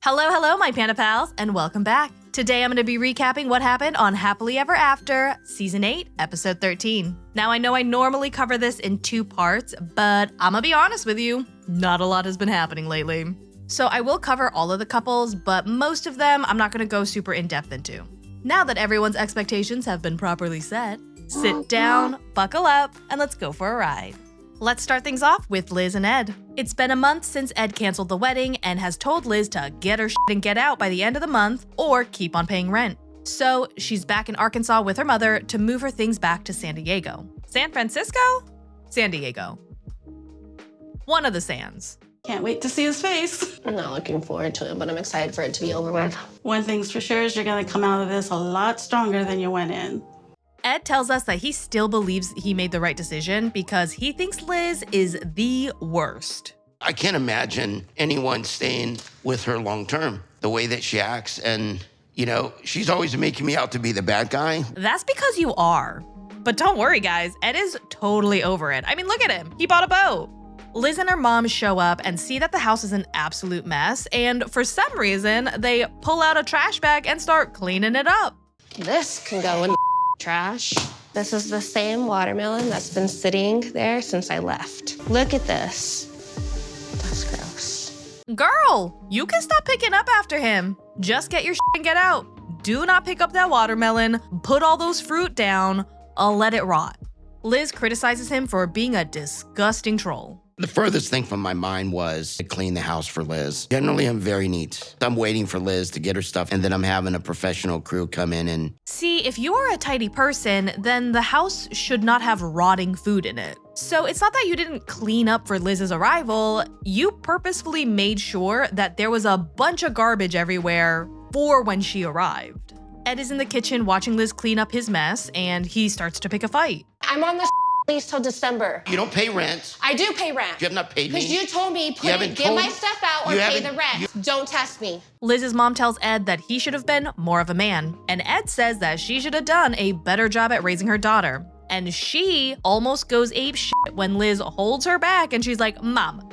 Hello, my Panda pals, and welcome back. Today I'm going to be recapping what happened on Happily Ever After, Season 8, Episode 13. Now, I know I normally cover this in 2 parts, but I'm going to be honest with you, not a lot has been happening lately. So I will cover all of the couples, but most of them I'm not going to go super in-depth into. Now that everyone's expectations have been properly set, sit down, buckle up, and let's go for a ride. Let's start things off with Liz and Ed. It's been a month since Ed canceled the wedding and has told Liz to get her shit and get out by the end of the month or keep on paying rent. So she's back in Arkansas with her mother to move her things back to San Diego. San Francisco? San Diego. One of the Sans. Can't wait to see his face. I'm not looking forward to it, but I'm excited for it to be over with. One thing's for sure is you're gonna come out of this a lot stronger than you went in. Ed tells us that he still believes he made the right decision because he thinks Liz is the worst. I can't imagine anyone staying with her long term, the way that she acts. And, she's always making me out to be the bad guy. That's because you are. But don't worry, guys. Ed is totally over it. I mean, look at him. He bought a boat. Liz and her mom show up and see that the house is an absolute mess. And for some reason, they pull out a trash bag and start cleaning it up. This can go in the trash. This is the same watermelon that's been sitting there since I left. Look at this. That's gross. Girl, you can stop picking up after him. Just get your shit and get out. Do not pick up that watermelon. Put all those fruit down. I'll let it rot. Liz criticizes him for being a disgusting troll. The furthest thing from my mind was to clean the house for Liz. Generally, I'm very neat. I'm waiting for Liz to get her stuff, and then I'm having a professional crew come in and... See, if you are a tidy person, then the house should not have rotting food in it. So it's not that you didn't clean up for Liz's arrival, you purposefully made sure that there was a bunch of garbage everywhere for when she arrived. Ed is in the kitchen watching Liz clean up his mess, and he starts to pick a fight. I'm on the lease till December. You don't pay rent. I do pay rent. You have not paid me. Because you told me, get my stuff out or pay the rent. Don't test me. Liz's mom tells Ed that he should have been more of a man, and Ed says that she should have done a better job at raising her daughter. And she almost goes apeshit when Liz holds her back and she's like, Mom,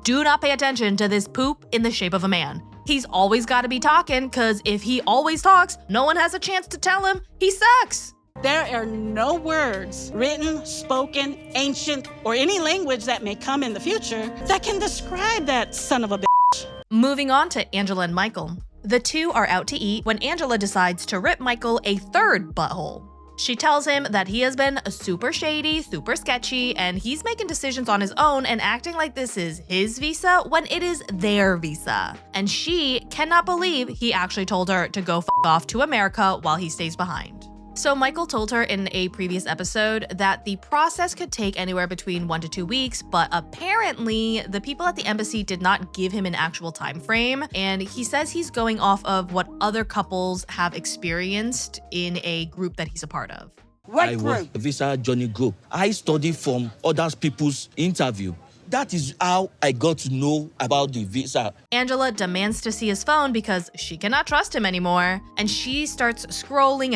do not pay attention to this poop in the shape of a man. He's always got to be talking, because if he always talks, no one has a chance to tell him he sucks. There are no words, written, spoken, ancient, or any language that may come in the future that can describe that son of a bitch. Moving on to Angela and Michael. The two are out to eat when Angela decides to rip Michael a third butthole. She tells him that he has been super shady, super sketchy, and he's making decisions on his own and acting like this is his visa when it is their visa. And she cannot believe he actually told her to go f off to America while he stays behind. So Michael told her in a previous episode that the process could take anywhere between 1 to 2 weeks, but apparently the people at the embassy did not give him an actual time frame, and he says he's going off of what other couples have experienced in a group that he's a part of. I was a visa journey group. I studied from other people's interview. That is how I got to know about the visa. Angela demands to see his phone because she cannot trust him anymore, and she starts scrolling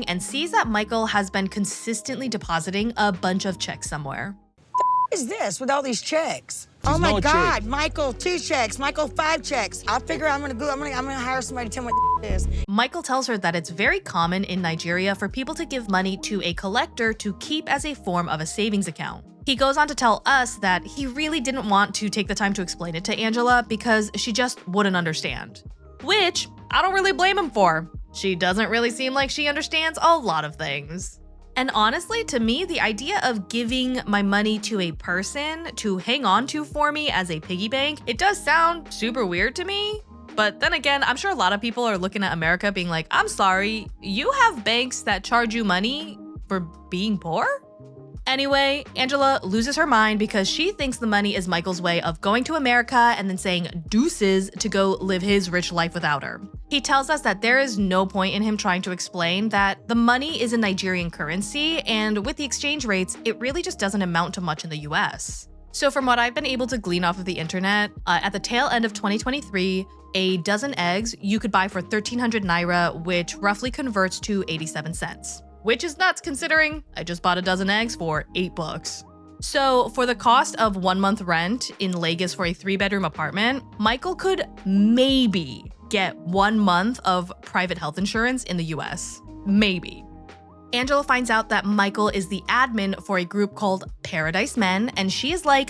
and sees that Michael has been consistently depositing a bunch of checks somewhere. What is this with all these checks? Oh my God, Michael, 2 checks, Michael, 5 checks. I'll figure out, I'm gonna hire somebody to tell me what this is. Michael tells her that it's very common in Nigeria for people to give money to a collector to keep as a form of a savings account. He goes on to tell us that he really didn't want to take the time to explain it to Angela because she just wouldn't understand. Which I don't really blame him for. She doesn't really seem like she understands a lot of things. And honestly, to me, the idea of giving my money to a person to hang on to for me as a piggy bank, it does sound super weird to me. But then again, I'm sure a lot of people are looking at America being like, I'm sorry, you have banks that charge you money for being poor? Anyway, Angela loses her mind because she thinks the money is Michael's way of going to America and then saying deuces to go live his rich life without her. He tells us that there is no point in him trying to explain that the money is in Nigerian currency, and with the exchange rates, it really just doesn't amount to much in the US. So from what I've been able to glean off of the internet, at the tail end of 2023, a dozen eggs you could buy for 1,300 Naira, which roughly converts to 87 cents. Which is nuts considering I just bought a dozen eggs for $8. So for the cost of 1 month rent in Lagos for a 3-bedroom apartment, Michael could maybe get 1 month of private health insurance in the US. Maybe. Angela finds out that Michael is the admin for a group called Paradise Men, and she is like,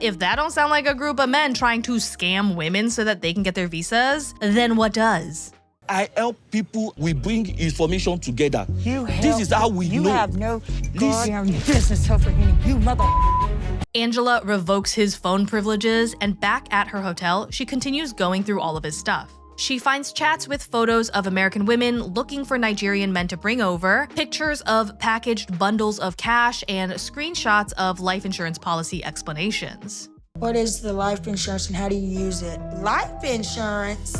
if that don't sound like a group of men trying to scam women so that they can get their visas, then what does? I help people, we bring information together. This help- is how we You know. have no goddamn business over any you mother. Angela revokes his phone privileges, and back at her hotel, she continues going through all of his stuff. She finds chats with photos of American women looking for Nigerian men to bring over, pictures of packaged bundles of cash, and screenshots of life insurance policy explanations. What is the life insurance and how do you use it? Life insurance?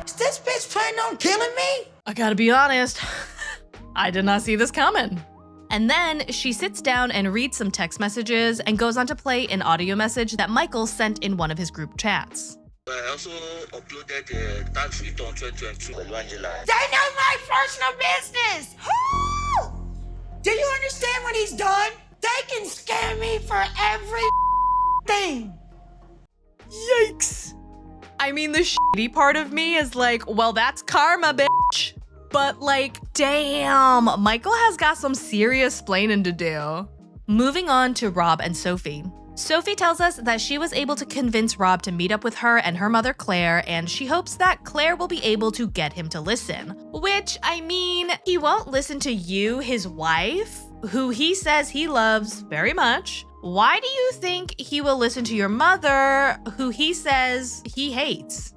Is this bitch planning on killing me? I gotta be honest, I did not see this coming. And then she sits down and reads some text messages and goes on to play an audio message that Michael sent in one of his group chats. I also uploaded the tax return 2022. They know my personal business. Who? Do you understand what he's done? They can scam me for every thing. Yikes. I mean, the shitty part of me is like, well, that's karma, bitch. But like, damn, Michael has got some serious splaining to do. Moving on to Rob and Sophie. Sophie tells us that she was able to convince Rob to meet up with her and her mother Claire, and she hopes that Claire will be able to get him to listen. Which, I mean, he won't listen to you, his wife, who he says he loves very much. Why do you think he will listen to your mother, who he says he hates?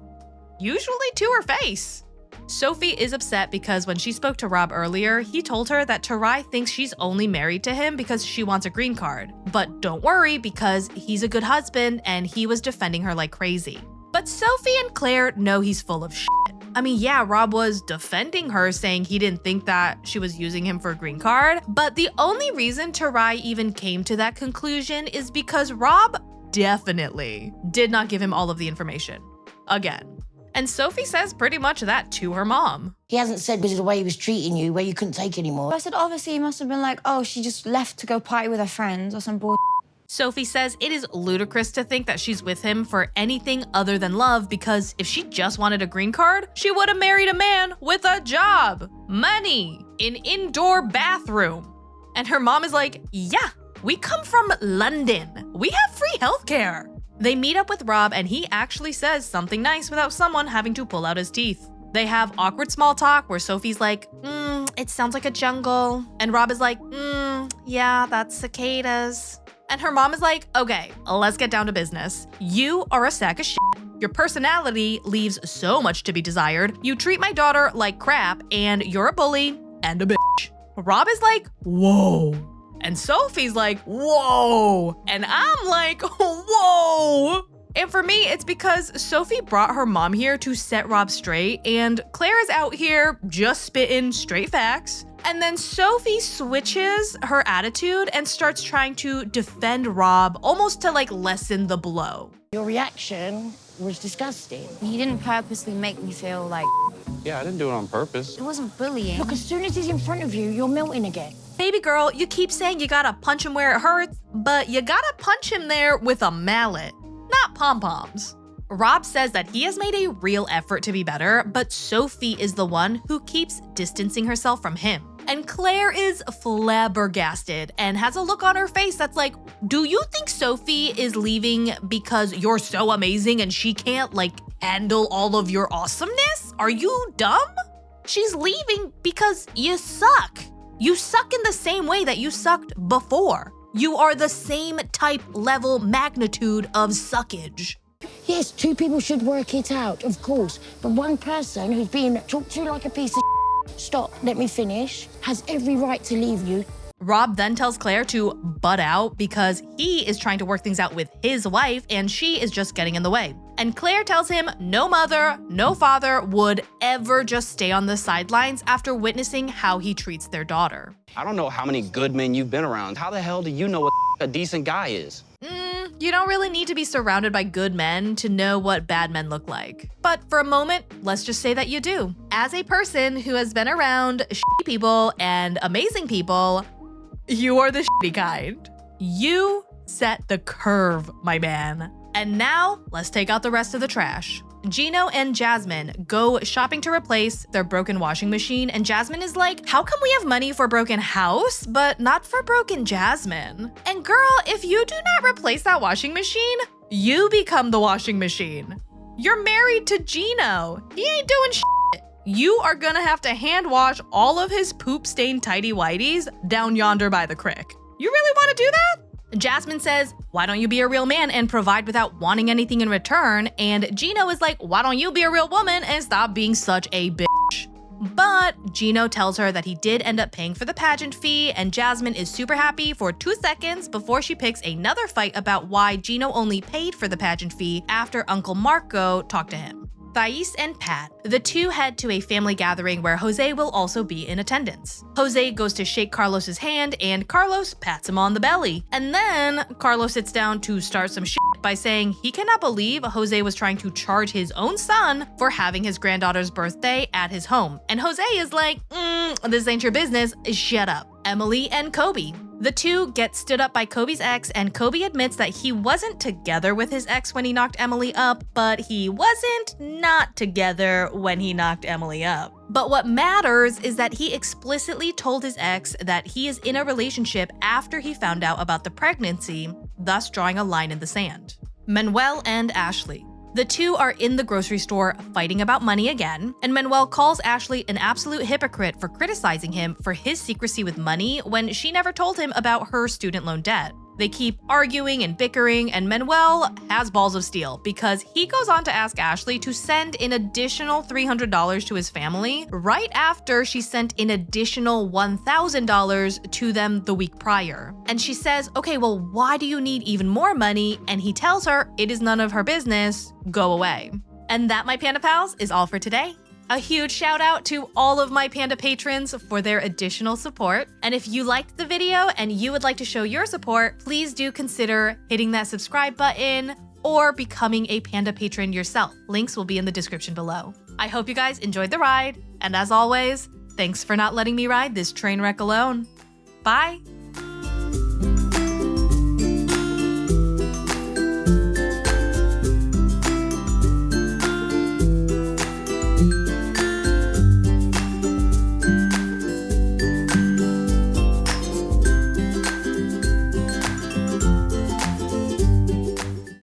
Usually to her face. Sophie is upset because when she spoke to Rob earlier, he told her that Tarai thinks she's only married to him because she wants a green card. But don't worry, because he's a good husband and he was defending her like crazy. But Sophie and Claire know he's full of shit. I mean, yeah, Rob was defending her, saying he didn't think that she was using him for a green card, but the only reason Tarai even came to that conclusion is because Rob definitely did not give him all of the information. Again. And Sophie says pretty much that to her mom. He hasn't said because of the way he was treating you, where you couldn't take anymore. I said, obviously, he must have been like, oh, she just left to go party with her friends or some bull. Sophie says it is ludicrous to think that she's with him for anything other than love, because if she just wanted a green card, she would have married a man with a job, money, an indoor bathroom. And her mom is like, yeah, we come from London. We have free healthcare. They meet up with Rob and he actually says something nice without someone having to pull out his teeth. They have awkward small talk where Sophie's like, it sounds like a jungle. And Rob is like, yeah, that's cicadas. And her mom is like, okay, let's get down to business. You are a sack of shit. Your personality leaves so much to be desired. You treat my daughter like crap and you're a bully and a bitch. Rob is like, whoa. And Sophie's like, whoa. And I'm like, whoa. And for me, it's because Sophie brought her mom here to set Rob straight, and Claire is out here just spitting straight facts. And then Sophie switches her attitude and starts trying to defend Rob, almost to like lessen the blow. Your reaction was disgusting. He didn't purposely make me feel like Yeah, I didn't do it on purpose. it wasn't bullying. Look, as soon as he's in front of you, you're melting again. Baby girl, you keep saying you gotta punch him where it hurts, but you gotta punch him there with a mallet, not pom-poms. Rob says that he has made a real effort to be better, but Sophie is the one who keeps distancing herself from him. And Claire is flabbergasted and has a look on her face that's like, do you think Sophie is leaving because you're so amazing and she can't like handle all of your awesomeness? Are you dumb? She's leaving because you suck. You suck in the same way that you sucked before. You are the same type, level, magnitude of suckage. Yes, two people should work it out, of course. But one person who's being talked to like a piece of stop, let me finish, has every right to leave you. Rob then tells Claire to butt out because he is trying to work things out with his wife and she is just getting in the way. And Claire tells him no mother, no father would ever just stay on the sidelines after witnessing how he treats their daughter. I don't know how many good men you've been around. How the hell do you know what a decent guy is? You don't really need to be surrounded by good men to know what bad men look like. But for a moment, let's just say that you do. As a person who has been around shitty people and amazing people, you are the shitty kind. You set the curve, my man. And now, let's take out the rest of the trash. Gino and Jasmine go shopping to replace their broken washing machine, and Jasmine is like, how come we have money for broken house, but not for broken Jasmine? And girl, if you do not replace that washing machine, you become the washing machine. You're married to Gino. He ain't doing shit. You are gonna have to hand wash all of his poop-stained tidy whities down yonder by the crick. You really wanna do that? Jasmine says, why don't you be a real man and provide without wanting anything in return? And Gino is like, why don't you be a real woman and stop being such a bitch? But Gino tells her that he did end up paying for the pageant fee, and Jasmine is super happy for 2 seconds before she picks another fight about why Gino only paid for the pageant fee after Uncle Marco talked to him. Thais and Pat, the two head to a family gathering where Jose will also be in attendance. Jose goes to shake Carlos's hand and Carlos pats him on the belly. And then Carlos sits down to start some shit by saying he cannot believe Jose was trying to charge his own son for having his granddaughter's birthday at his home. And Jose is like, this ain't your business, shut up. Emily and Kobe. The two get stood up by Kobe's ex, and Kobe admits that he wasn't together with his ex when he knocked Emily up, but he wasn't not together when he knocked Emily up. But what matters is that he explicitly told his ex that he is in a relationship after he found out about the pregnancy, thus drawing a line in the sand. Manuel and Ashley. The two are in the grocery store fighting about money again, and Manuel calls Ashley an absolute hypocrite for criticizing him for his secrecy with money when she never told him about her student loan debt. They keep arguing and bickering, and Manuel has balls of steel because he goes on to ask Ashley to send an additional $300 to his family right after she sent an additional $1,000 to them the week prior. And she says, okay, well, why do you need even more money? And he tells her it is none of her business, go away. And that, my Panda Pals, is all for today. A huge shout out to all of my Panda patrons for their additional support. And if you liked the video and you would like to show your support, please do consider hitting that subscribe button or becoming a Panda patron yourself. Links will be in the description below. I hope you guys enjoyed the ride. And as always, thanks for not letting me ride this train wreck alone. Bye.